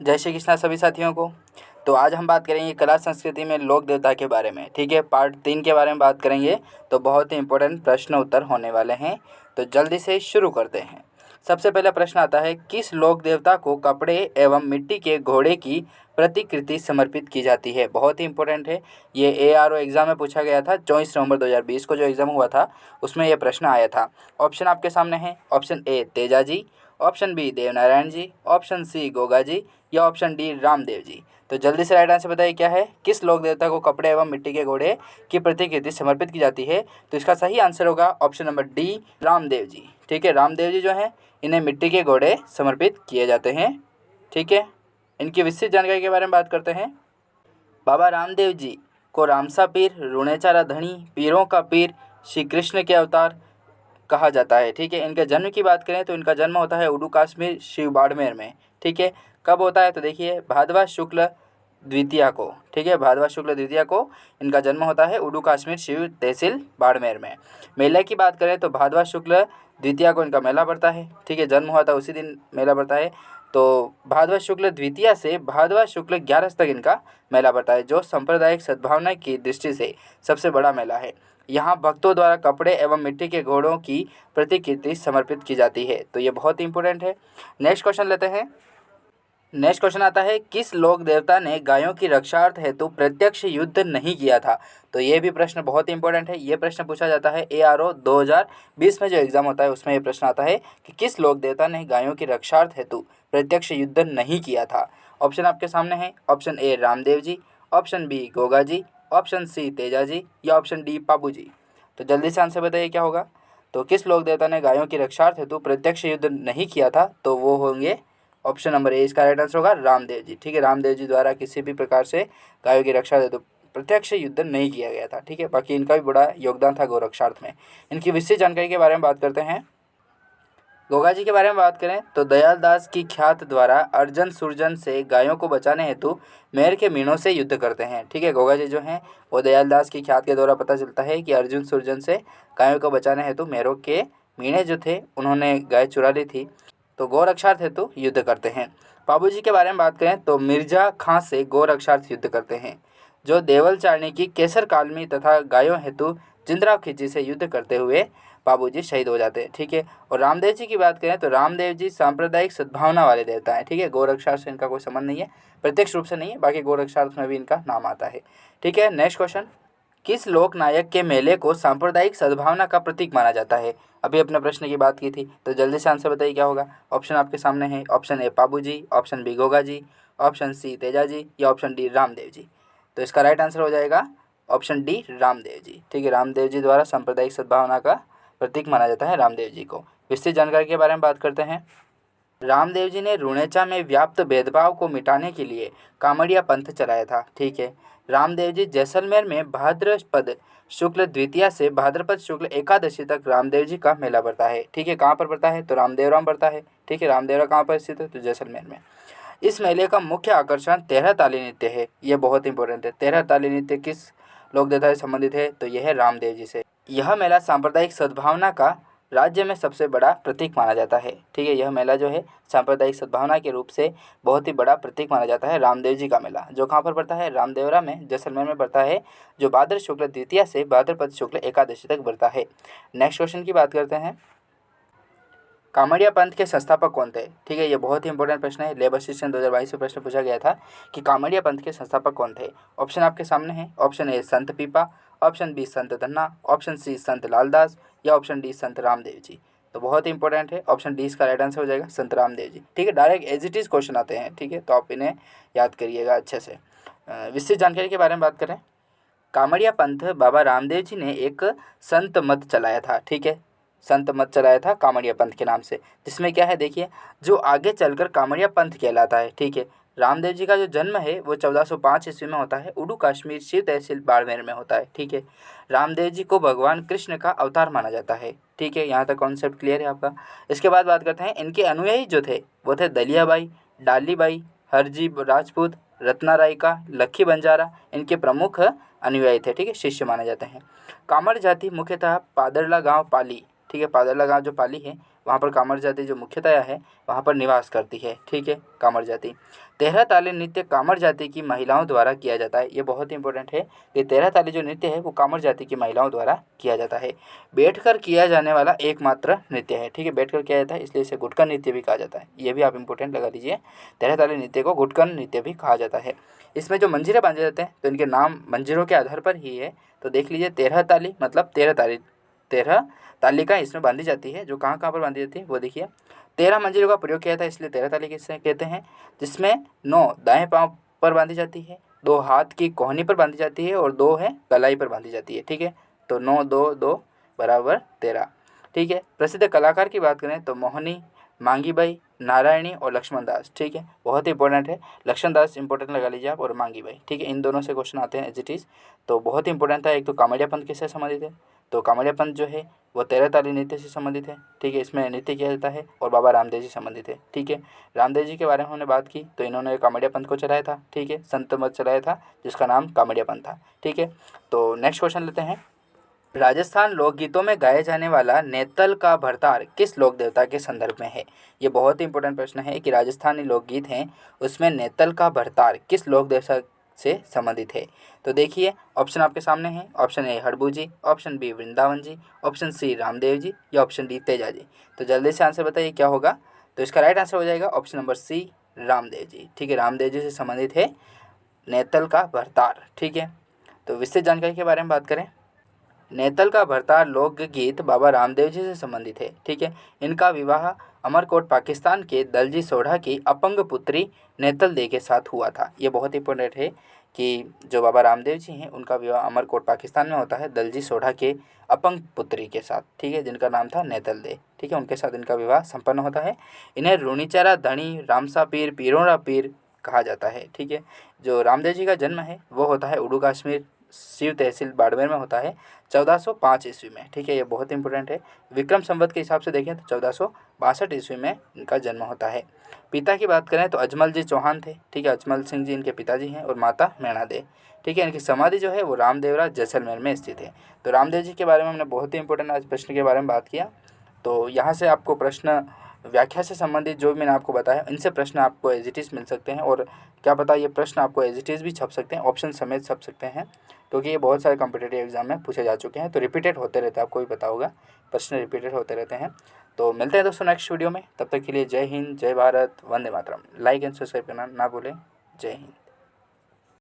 जय श्री कृष्णा सभी साथियों को। तो आज हम बात करेंगे कला संस्कृति में लोक देवता के बारे में। ठीक है, पार्ट 3 के बारे में बात करेंगे। तो बहुत ही इंपॉर्टेंट प्रश्न उत्तर होने वाले हैं, तो जल्दी से शुरू करते हैं। सबसे पहला प्रश्न आता है, किस लोक देवता को कपड़े एवं मिट्टी के घोड़े की प्रतिकृति समर्पित की जाती है। बहुत ही इंपॉर्टेंट है, ये ARO एग्जाम में पूछा गया था। 24 नवंबर 2020 को जो एग्जाम हुआ था उसमें यह प्रश्न आया था। ऑप्शन आपके सामने है, option A Teja ji, option B Devnarayan ji, option C Goga ji या ऑप्शन डी रामदेव जी। तो जल्दी से राइट आंसर बताइए क्या है, किस लोक देवता को कपड़े एवं मिट्टी के घोड़े की प्रतिकृति समर्पित की जाती है। तो इसका सही आंसर होगा option number D, Ramdev ji. ठीक है, रामदेव जी जो हैं इन्हें मिट्टी के घोड़े समर्पित किए जाते हैं। ठीक है, इनकी विस्तृत जानकारी के बारे में बात करते हैं। बाबा रामदेव जी को रामसा पीर, रुणेचारा धनी, पीरों का पीर, श्री कृष्ण के अवतार कहा जाता है। ठीक है, इनके जन्म की बात करें तो इनका जन्म होता है उडू कश्मीर शिव बाड़मेर में। ठीक है, कब होता है तो देखिए भादवा शुक्ल द्वितीया को। ठीक है, भादवा शुक्ल द्वितीया को इनका जन्म होता है उडू कश्मीर शिव तहसील बाड़मेर में। मेले की बात करें तो भादवा शुक्ल द्वितीया को इनका मेला पड़ता है। ठीक है, जन्म हुआ था उसी दिन मेला पड़ता है। तो भादवा शुक्ल द्वितीया से भादवा शुक्ल 11 तक इनका मेला पड़ता है, जो सांप्रदायिक सद्भावना की दृष्टि से सबसे बड़ा मेला है। यहाँ भक्तों द्वारा कपड़े एवं मिट्टी के घोड़ों की प्रतिकृति समर्पित की जाती है। तो ये बहुत इंपॉर्टेंट है। नेक्स्ट क्वेश्चन लेते हैं। नेक्स्ट क्वेश्चन आता है, किस लोक देवता ने गायों की रक्षार्थ हेतु प्रत्यक्ष युद्ध नहीं किया था। तो ये भी प्रश्न बहुत इंपॉर्टेंट है। ये प्रश्न पूछा जाता है ARO 2020 में जो एग्जाम होता है उसमें ये प्रश्न आता है कि किस लोक देवता ने गायों की रक्षार्थ हेतु प्रत्यक्ष युद्ध नहीं किया था। ऑप्शन आपके सामने है, option A Ramdev ji, option B Goga ji, option C Teja ji या ऑप्शन डी पाबू जी। तो जल्दी से आंसर बताइए क्या होगा। तो किस लोक देवता ने गायों की रक्षार्थ हेतु प्रत्यक्ष युद्ध नहीं किया था, तो वो होंगे ऑप्शन नंबर ए, इसका राइट आंसर होगा रामदेव जी। ठीक है, रामदेव जी द्वारा किसी भी प्रकार से गायों की रक्षा हेतु प्रत्यक्ष युद्ध नहीं किया गया था। ठीक है, बाकी इनका भी बड़ा योगदान था गौरक्षार्थ में। इनकी विस्तृत जानकारी के बारे में बात करते हैं। गोगा जी के बारे में बात करें तो दयाल दास की ख्यात द्वारा अर्जुन सुरजन से गायों को बचाने हेतु मेर के मीणों से युद्ध करते हैं। ठीक है, गोगा जी जो हैं वो दयाल दास की ख्यात के द्वारा पता चलता है कि अर्जुन सुरजन से गायों को बचाने हेतु मेरों के मीणे जो थे उन्होंने गाय चुरा ली थी, तो गौरक्षार्थ हेतु युद्ध करते हैं। बाबू जी के बारे में बात करें तो मिर्जा खां से गौरक्षार्थ युद्ध करते हैं, जो देवल चारणी की केसर कालमी तथा गायों हेतु जिंदराव खिची से युद्ध करते हुए बाबू जी शहीद हो जाते हैं। ठीक है, और रामदेव जी की बात करें तो रामदेव जी सांप्रदायिक सद्भावना वाले देवता हैं। ठीक है, गौरक्षार्थ से इनका कोई संबंध नहीं है, प्रत्यक्ष रूप से नहीं है, बाकी गौरक्षार्थ में भी इनका नाम आता है। ठीक है, नेक्स्ट क्वेश्चन, किस लोक नायक के मेले को सांप्रदायिक सद्भावना का प्रतीक माना जाता है। अभी अपने प्रश्न की बात की थी, तो जल्दी से आंसर बताइए क्या होगा। ऑप्शन आपके सामने है, option A Pabu ji, option B Goga ji, option C Teja ji या ऑप्शन डी रामदेव जी। तो इसका राइट आंसर हो जाएगा ऑप्शन डी रामदेव जी। ठीक है, रामदेव जी द्वारा सांप्रदायिक सद्भावना का प्रतीक माना जाता है रामदेव जी को। विस्तृत जानकारी के बारे में बात करते हैं। रामदेव जी ने रुणेचा में व्याप्त भेदभाव को मिटाने के लिए कामड़िया पंथ चलाया था। ठीक है, रामदेव जी जैसलमेर में भाद्रपद शुक्ल द्वितीया से भाद्रपद शुक्ल एकादशी तक रामदेव जी का मेला पड़ता है। ठीक है, कहाँ पर पड़ता है तो रामदेवराम पड़ता है। ठीक है, रामदेवरा कहाँ पर स्थित है तो जैसलमेर में। इस मेले का मुख्य आकर्षण तेरह ताली नृत्य है। यह बहुत इंपॉर्टेंट है। तेरह ताली नृत्य किस लोक देवता से संबंधित है तो यह है रामदेव जी से। यह मेला सांप्रदायिक सद्भावना का राज्य में सबसे बड़ा प्रतीक माना जाता है। ठीक है, यह मेला जो है सांप्रदायिक सद्भावना के रूप से बहुत ही बड़ा प्रतीक माना जाता है रामदेव जी का मेला, जो कहाँ पर पड़ता है रामदेवरा में जैसलमेर में पड़ता है, जो भाद्र शुक्ल द्वितीया से भाद्रपद शुक्ल एकादशी तक बढ़ता है। नेक्स्ट क्वेश्चन की बात करते हैं। कामड़िया पंथ के संस्थापक कौन थे। ठीक है, ये बहुत ही इंपॉर्टेंट प्रश्न है। लेबर असिस्टेंट 2022 में प्रश्न पूछा गया था कि कामड़िया पंथ के संस्थापक कौन थे। ऑप्शन आपके सामने है, ऑप्शन ए संत पीपा, ऑप्शन बी संत धन्ना, ऑप्शन सी संत लालदास या ऑप्शन डी संत रामदेव जी। तो बहुत ही इंपॉर्टेंट है, ऑप्शन डी इसका राइट आंसर हो जाएगा संत रामदेव जी। ठीक है, direct as it is question आते हैं। ठीक है, तो आप इन्हें याद करिएगा अच्छे से। विस्तृत जानकारी के बारे में बात करें। कामड़िया पंथ बाबा रामदेव जी ने एक संत मत चलाया था। ठीक है, संत मत चलाया था कामड़िया पंथ के नाम से, जिसमें क्या है देखिए, जो आगे चलकर कामड़िया पंथ कहलाता है। ठीक है, रामदेव जी का जो जन्म है वो 1405 ईस्वी में होता है, उडू कश्मीर शिव तहसील बाड़मेर में होता है। ठीक है, रामदेव जी को भगवान कृष्ण का अवतार माना जाता है। ठीक है, यहाँ तक कॉन्सेप्ट क्लियर है आपका। इसके बाद बात करते हैं, इनके अनुयायी जो थे वो थे दलियाबाई, डालीबाई, हरजी राजपूत, रत्ना राय का, लक्खी बंजारा इनके प्रमुख अनुयायी थे। ठीक है, शिष्य माने जाते हैं। कामड़ जाति मुख्यतः पादरला गांव पाली, ठीक है, पादरला गांव जो पाली है वहाँ पर कामर जाति जो मुख्यतया है वहाँ पर निवास करती है। ठीक है, कामर जाति। तेरह ताली नृत्य कामर जाति की महिलाओं द्वारा किया जाता है। ये बहुत इंपॉर्टेंट है कि तेरह ताली जो नृत्य है वो कामर जाति की महिलाओं द्वारा किया जाता है। बैठकर किया जाने वाला एकमात्र नृत्य है। ठीक है, बैठकर किया जाता है इसलिए इसे गुटकन नृत्य भी कहा जाता है। ये भी आप इंपॉर्टेंट लगा लीजिए, तेरह ताली नृत्य को गुटकन नृत्य भी कहा जाता है। इसमें जो मंजीरे बांधे जाते हैं तो इनके नाम मंजीरों के आधार पर ही है। तो देख लीजिए, तेरह ताली मतलब तेरह तालिका इसमें बांधी जाती है। जो कहाँ कहाँ पर बांधी जाती है वो देखिए। 13 मंजिलों का प्रयोग किया था इसलिए 13 ताली किसे कहते हैं, जिसमें 9 दाएं पांव पर बांधी जाती है, 2 हाथ की कोहनी पर बांधी जाती है और 2 है कलाई पर बांधी जाती है। ठीक है, तो 9 2 2 बराबर 13। ठीक है, प्रसिद्ध कलाकार की बात करें तो मोहनी, मांगीबाई, नारायणी और लक्ष्मण दास। ठीक है, बहुत ही इंपॉर्टेंट है, लक्ष्मण दास इंपॉर्टेंट लगा लीजिए आप, और मांगीबाई। ठीक है, इन दोनों से क्वेश्चन आते हैं एज इट इज़, तो बहुत ही इंपॉर्टेंट था। एक तो कामड़िया पंथ किससे संबंधित है, तो कामड़िया पंथ जो है वो तेरह ताली नृत्य से संबंधित है। ठीक है, इसमें नृत्य किया जाता है और बाबा रामदेव जी संबंधित है। ठीक है, रामदेव जी के बारे में हमने बात की तो इन्होंने कामड़िया पंथ को चलाया था। ठीक है, संत मत चलाया था जिसका नाम कामड़िया पंथ था। ठीक है, तो नेक्स्ट क्वेश्चन लेते हैं। राजस्थान लोकगीतों में गाया जाने वाला नेतल का भरतार किस लोक देवता के संदर्भ में है। ये बहुत ही इंपॉर्टेंट प्रश्न है कि राजस्थानी लोकगीत हैं उसमें नेतल का भरतार किस लोक देवता से संबंधित है। तो देखिए, ऑप्शन आपके सामने है। Option A Harbu ji, option B Vrindavan ji, option C Ramdev ji या ऑप्शन डी तेजा जी। तो जल्दी से आंसर बताइए क्या होगा। तो इसका राइट आंसर हो जाएगा option number C Ramdev ji. ठीक है, रामदेव जी से संबंधित है नेतल का भरतार। ठीक है, तो विस्तृत जानकारी के बारे में बात करें। नेतल का भरतार लोकगीत बाबा रामदेव जी से संबंधित है। ठीक है, इनका विवाह अमरकोट पाकिस्तान के दलजी सोढ़ा की अपंग पुत्री नेतल दे के साथ हुआ था। ये बहुत इंपॉर्टेंट है कि जो बाबा रामदेव जी हैं उनका विवाह अमरकोट पाकिस्तान में होता है दलजी सोढ़ा के अपंग पुत्री के साथ। ठीक है, जिनका नाम था नेतल दे। ठीक है, उनके साथ इनका विवाह संपन्न होता है। इन्हें रूणीचरा धनी रामसा पीर पीरोड़ा पीर कहा जाता है। ठीक है, जो रामदेव जी का जन्म है वो होता है उड़ू कश्मीर शिव तहसील बाड़मेर में होता है 1405 ईस्वी में। ठीक है, ये बहुत इंपॉर्टेंट है। विक्रम संवत के हिसाब से देखें तो 1462 ईस्वी में इनका जन्म होता है। पिता की बात करें तो अजमल जी चौहान थे। ठीक है, अजमल सिंह जी इनके पिताजी हैं और माता मैणा दे। ठीक है, इनकी समाधि जो है वो रामदेवरा जैसलमेर में स्थित है। तो रामदेव जी के बारे में हमने बहुत ही इंपॉर्टेंट आज प्रश्न के बारे में बात किया। तो यहाँ से आपको प्रश्न व्याख्या से संबंधित जो भी मैंने आपको बताया इनसे प्रश्न आपको एज इट इज़ मिल सकते हैं, और क्या पता ये प्रश्न आपको एज इट इज़ भी छप सकते हैं, ऑप्शन समेत छप सकते हैं, क्योंकि ये बहुत सारे कॉम्पिटिटिव एग्जाम में पूछे जा चुके हैं। तो रिपीटेड होते रहते हैं, आपको भी पता होगा, प्रश्न रिपीटेड होते रहते हैं। तो मिलते हैं दोस्तों नेक्स्ट वीडियो में, तब तक के लिए जय हिंद, जय Bharat, Vande Mataram. Like and subscribe करना ना भूलें। जय हिंद।